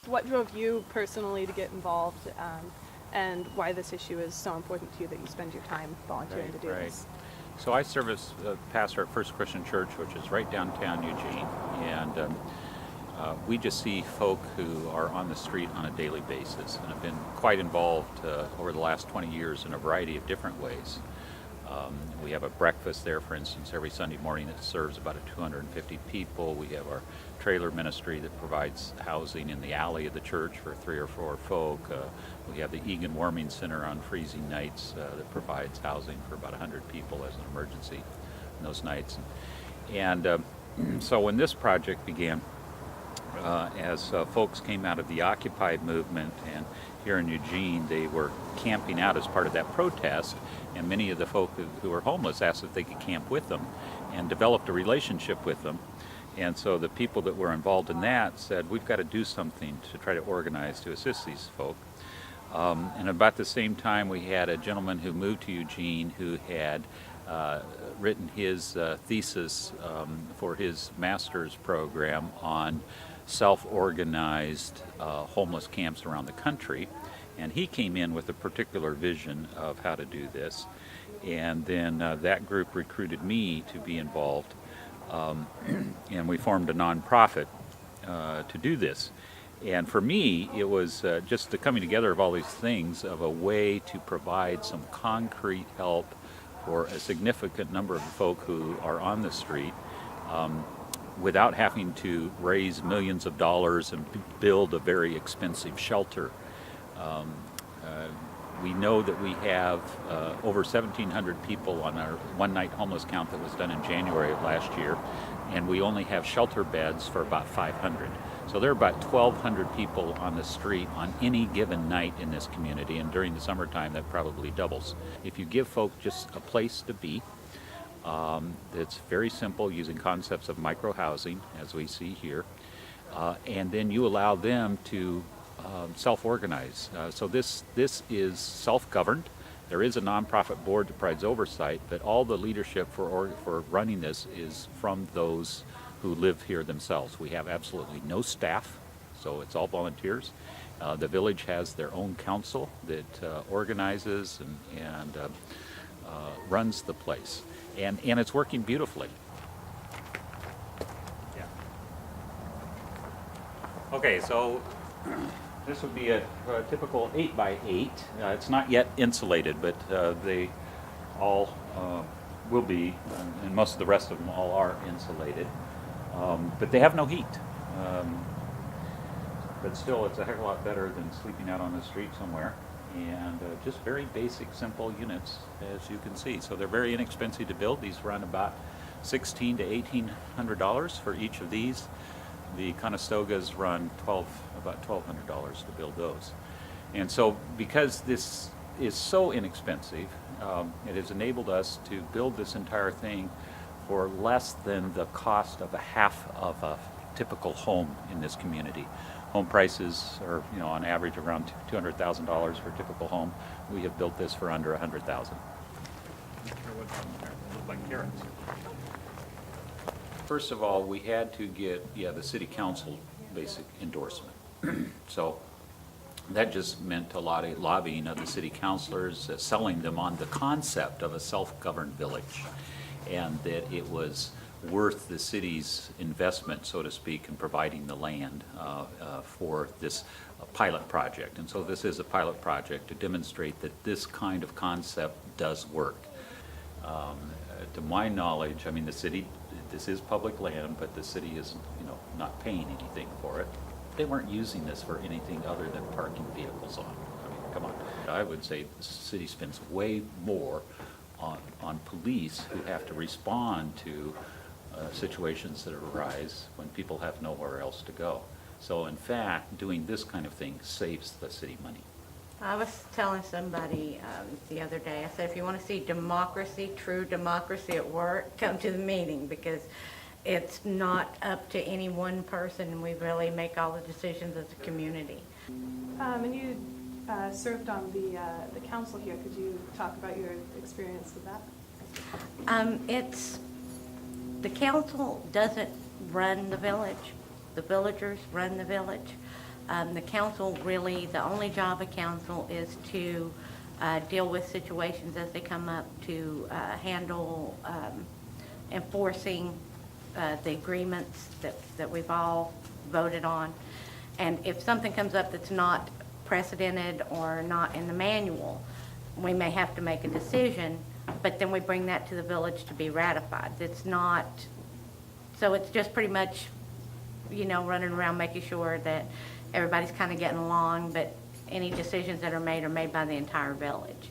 What drove you personally to get involved, and why this issue is so important to you that you spend your time volunteering to do this? So I serve as a pastor at First Christian Church, which is right downtown Eugene, and we just see folk who are on the street on a daily basis and have been quite involved over the last 20 years in a variety of different ways. We have a breakfast there, for instance, every Sunday morning that serves about 250 people. We have our trailer ministry that provides housing in the alley of the church for 3 or 4 folk. We have the Egan Warming Center on freezing nights that provides housing for about 100 people as an emergency on those nights. And so when this project began, as folks came out of the Occupy movement, and here in Eugene they were camping out as part of that protest, and many of the folk who were homeless asked if they could camp with them and developed a relationship with them. And so the people that were involved in that said, we've got to do something to try to organize to assist these folk. And about the same time, we had a gentleman who moved to Eugene who had written his thesis for his master's program on self-organized homeless camps around the country. And he came in with a particular vision of how to do this. And then that group recruited me to be involved. And we formed a nonprofit to do this. And for me, it was just the coming together of all these things of a way to provide some concrete help for a significant number of folk who are on the street without having to raise millions of dollars and build a very expensive shelter. We know that we have over 1,700 people on our one-night homeless count that was done in January of last year, and we only have shelter beds for about 500. So there are about 1,200 people on the street on any given night in this community, and during the summertime that probably doubles. If you give folk just a place to be, it's very simple, using concepts of micro-housing, as we see here, and then you allow them to self-organize. So this is self-governed. There is a nonprofit board that provides oversight, but all the leadership for running this is from those who live here themselves. We have absolutely no staff, so it's all volunteers. The village has their own council that organizes and runs the place, and it's working beautifully. Yeah. Okay, so this would be a typical 8x8. It's not yet insulated, but they all will be, and most of the rest of them all are insulated. But they have no heat. But still, it's a heck of a lot better than sleeping out on the street somewhere. And just very basic, simple units, as you can see. So they're very inexpensive to build. These run about $1,600 to $1,800 for each of these. The Conestogas run about $1,200 to build those. And so because this is so inexpensive, it has enabled us to build this entire thing for less than the cost of a half of a typical home in this community. Home prices are, on average around $200,000 for a typical home. We have built this for under $100,000. Look like carrots. First of all, we had to get the city council basic endorsement. So that just meant a lot of lobbying of the city councilors, selling them on the concept of a self-governed village, and that it was worth the city's investment, so to speak, in providing the land for this pilot project. And so this is a pilot project to demonstrate that this kind of concept does work. To my knowledge, the city, this is public land, but the city is, not paying anything for it. They weren't using this for anything other than parking vehicles on. Come on. I would say the city spends way more on police who have to respond to situations that arise when people have nowhere else to go. So in fact, doing this kind of thing saves the city money. I was telling somebody the other day, I said, if you want to see democracy, true democracy at work, come to the meeting, because it's not up to any one person, and we really make all the decisions as a community. And you served on the council here. Could you talk about your experience with that? The council doesn't run the village. The villagers run the village. The council really, the only job of council is to deal with situations as they come up, to handle enforcing the agreements that we've all voted on. And if something comes up that's not precedented or not in the manual, we may have to make a decision, but then we bring that to the village to be ratified. It's not, so it's just pretty much, running around making sure that everybody's kind of getting along, but any decisions that are made by the entire village.